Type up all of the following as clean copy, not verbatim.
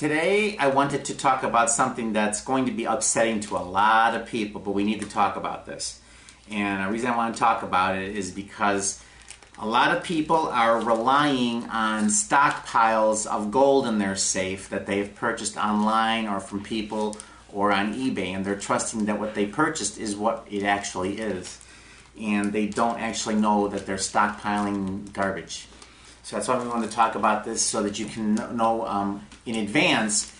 Today I wanted to talk about something that's going to be upsetting to a lot of people, but we need to talk about this. And the reason I want to talk about it is because a lot of people are relying on stockpiles of gold in their safe that they've purchased online or from people or on eBay, and they're trusting that what they purchased is what it actually is. And they don't actually know that they're stockpiling garbage. So that's why we want to talk about this, so that you can know in advance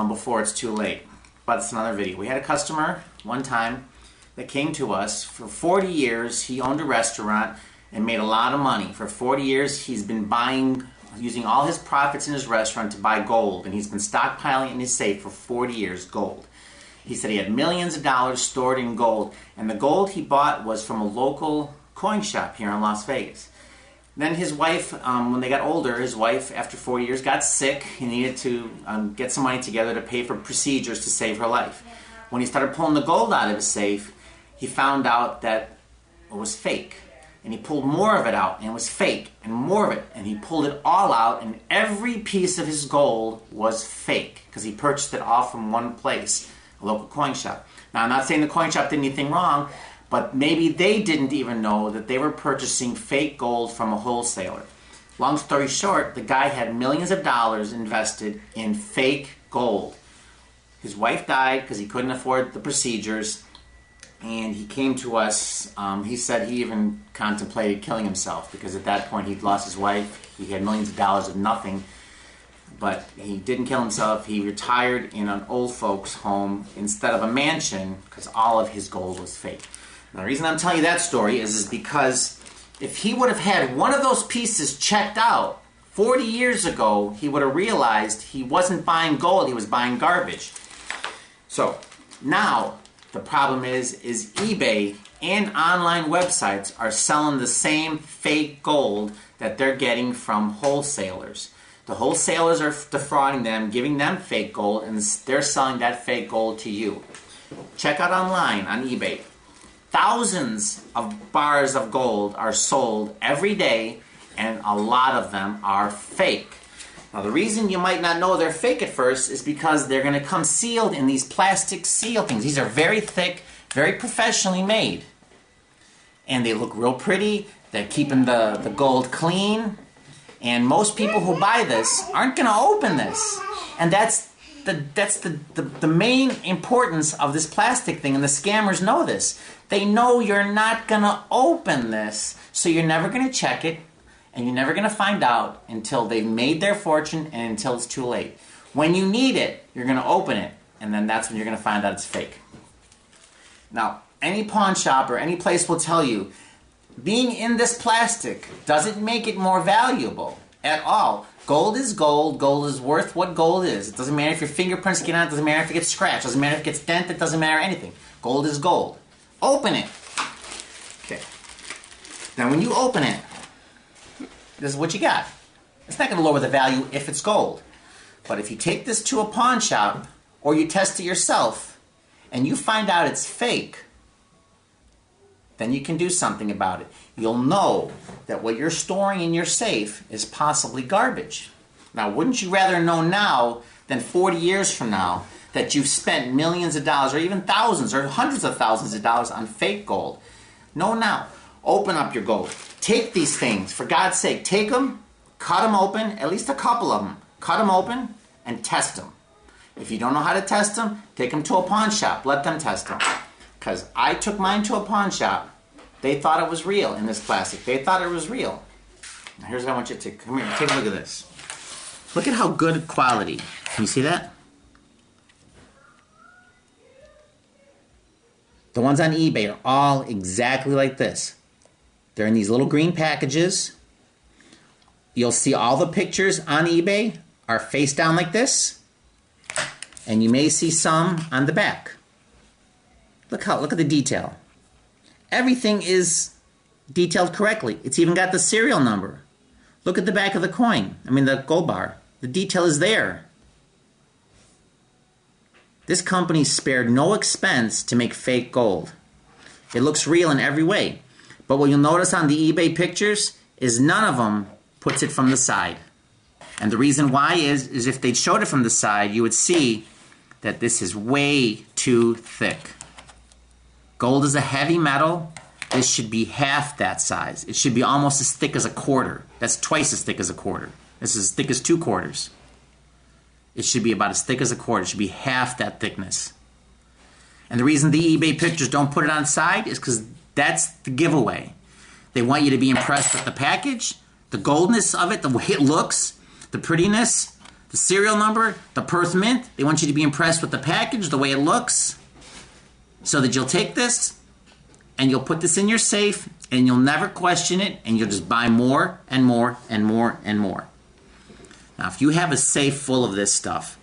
before it's too late. But it's another video. We had a customer one time that came to us. For 40 years, he owned a restaurant and made a lot of money. For 40 years, he's been using all his profits in his restaurant to buy gold, and he's been stockpiling in his safe for 40 years, gold. He said he had millions of dollars stored in gold, and the gold he bought was from a local coin shop here in Las Vegas. Then his wife, when they got older, his wife, after 40 years, got sick. He needed to get some money together to pay for procedures to save her life. When he started pulling the gold out of his safe, he found out that it was fake. And he pulled more of it out, and it was fake, and more of it. And he pulled it all out, and every piece of his gold was fake, because he purchased it all from one place, a local coin shop. Now, I'm not saying the coin shop did anything wrong, but maybe they didn't even know that they were purchasing fake gold from a wholesaler. Long story short, the guy had millions of dollars invested in fake gold. His wife died because he couldn't afford the procedures, and he came to us. He said he even contemplated killing himself, because at that point he'd lost his wife. He had millions of dollars of nothing, but he didn't kill himself. He retired in an old folks home instead of a mansion, because all of his gold was fake. Now, the reason I'm telling you that story is because if he would have had one of those pieces checked out 40 years ago, he would have realized he wasn't buying gold, he was buying garbage. So now the problem is eBay and online websites are selling the same fake gold that they're getting from wholesalers. The wholesalers are defrauding them, giving them fake gold, and they're selling that fake gold to you. Check out online on eBay. Thousands of bars of gold are sold every day, and a lot of them are fake. Now, the reason you might not know they're fake at first is because they're going to come sealed in these plastic seal things. These are very thick, very professionally made. And they look real pretty. They're keeping the gold clean. And most people who buy this aren't going to open this. And that's the main importance of this plastic thing, and the scammers know this. They know you're not going to open this, so you're never going to check it, and you're never going to find out until they've made their fortune and until it's too late. When you need it, you're going to open it, and then that's when you're going to find out it's fake. Now, any pawn shop or any place will tell you, being in this plastic doesn't make it more valuable at all. Gold is gold. Gold is worth what gold is. It doesn't matter if your fingerprints get on it. It doesn't matter if it gets scratched. It doesn't matter if it gets dented. It doesn't matter anything. Gold is gold. Open it. Okay. Now when you open it, this is what you got. It's not going to lower the value if it's gold. But if you take this to a pawn shop, or you test it yourself, and you find out it's fake, then you can do something about it. You'll know that what you're storing in your safe is possibly garbage. Now, wouldn't you rather know now than 40 years from now that you've spent millions of dollars, or even thousands or hundreds of thousands of dollars on fake gold? Know now. Open up your gold. Take these things, for God's sake. Take them, cut them open, at least a couple of them. Cut them open and test them. If you don't know how to test them, take them to a pawn shop. Let them test them. Because I took mine to a pawn shop. They thought it was real in this plastic. They thought it was real. Now here's what I want you to take. Come here, take a look at this. Look at how good quality. Can you see that? The ones on eBay are all exactly like this. They're in these little green packages. You'll see all the pictures on eBay are face down like this. And you may see some on the back. Look at the detail. Everything is detailed correctly. It's even got the serial number. Look at the back of the coin. The gold bar. The detail is there. This company spared no expense to make fake gold. It looks real in every way. But what you'll notice on the eBay pictures is none of them puts it from the side. And the reason why is if they showed it from the side, you would see that this is way too thick. Gold is a heavy metal. This should be half that size. It should be almost as thick as a quarter. That's twice as thick as a quarter. This is as thick as 2 quarters. It should be about as thick as a quarter. It should be half that thickness. And the reason the eBay pictures don't put it on side is because that's the giveaway. They want you to be impressed with the package, the goldness of it, the way it looks, the prettiness, the serial number, the Perth Mint. They want you to be impressed with the package, the way it looks, so that you'll take this and you'll put this in your safe and you'll never question it and you'll just buy more and more and more and more. Now, if you have a safe full of this stuff,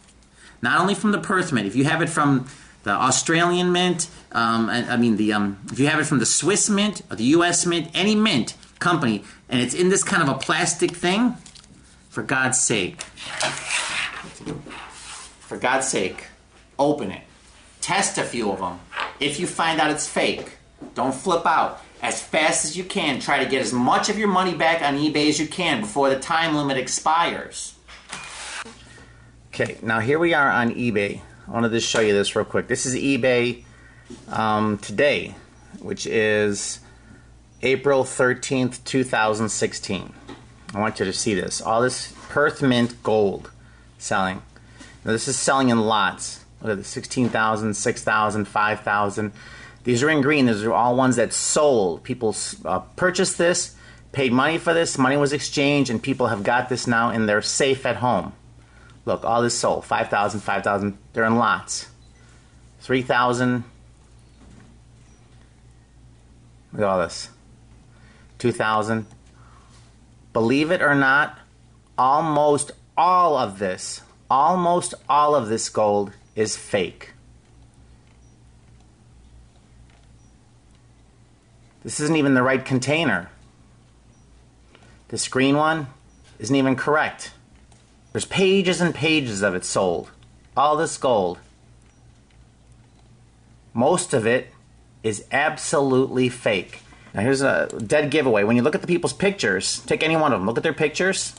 not only from the Perth Mint, if you have it from the Australian Mint, if you have it from the Swiss Mint or the U.S. Mint, any mint company, and it's in this kind of a plastic thing, for God's sake, open it. Test a few of them. If you find out it's fake, don't flip out. As fast as you can, try to get as much of your money back on eBay as you can before the time limit expires. Okay, now here we are on eBay. I wanted to show you this real quick. This is eBay today, which is April 13th, 2016. I want you to see this. All this Perth Mint gold selling. Now this is selling in lots. Look at the 16,000, 6,000, 5,000. These are in green. These are all ones that sold. People purchased this, paid money for this, money was exchanged, and people have got this now in their safe at home. Look, all this sold. 5,000, 5,000. They're in lots. 3,000. Look at all this. 2,000. Believe it or not, almost all of this gold is fake. This isn't even the right container. This green one isn't even correct. There's pages and pages of it sold. All this gold. Most of it is absolutely fake. Now here's a dead giveaway. When you look at the people's pictures, take any one of them, look at their pictures.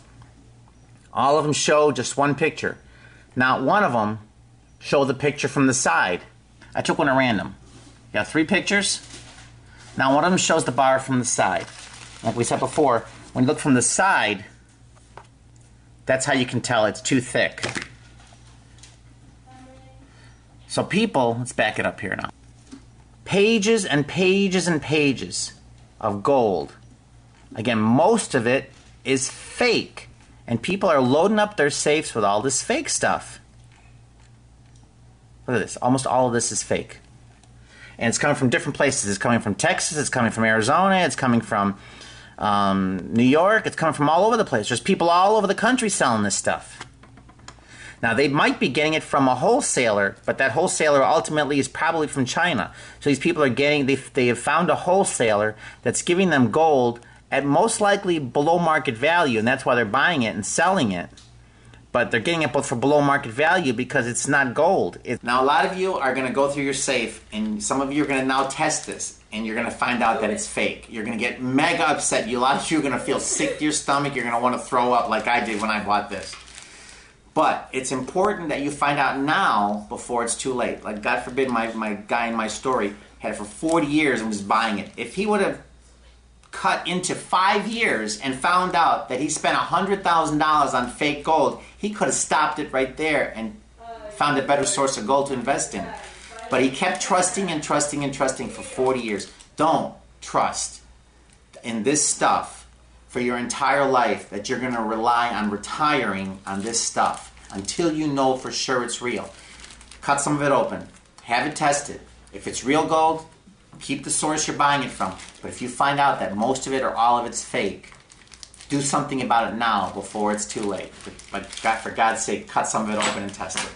All of them show just one picture. Not one of them show the picture from the side. I took one at random. You got 3 pictures. Now one of them shows the bar from the side. Like we said before, when you look from the side, that's how you can tell it's too thick. So people, let's back it up here now. Pages and pages and pages of gold. Again, most of it is fake. And people are loading up their safes with all this fake stuff. Look at this. Almost all of this is fake. And it's coming from different places. It's coming from Texas. It's coming from Arizona. It's coming from New York. It's coming from all over the place. There's people all over the country selling this stuff. Now, they might be getting it from a wholesaler, but that wholesaler ultimately is probably from China. So these people are getting, they have found a wholesaler that's giving them gold at most likely below market value, and that's why they're buying it and selling it. But they're getting it both for below market value because it's not gold. Now, a lot of you are going to go through your safe, and some of you are going to now test this, and you're going to find out that it's fake. You're going to get mega upset. A lot of you are going to feel sick to your stomach. You're going to want to throw up like I did when I bought this. But it's important that you find out now before it's too late. Like, God forbid, my guy in my story had it for 40 years and was buying it. If he would have cut into 5 years and found out that he spent $100,000 on fake gold, he could have stopped it right there and found a better source of gold to invest in. But he kept trusting and trusting and trusting for 40 years. Don't trust in this stuff for your entire life, that you're going to rely on retiring on this stuff until you know for sure it's real. Cut some of it open. Have it tested. If it's real gold, keep the source you're buying it from. But if you find out that most of it or all of it's fake, do something about it now before it's too late. But for God's sake, cut some of it open and test it.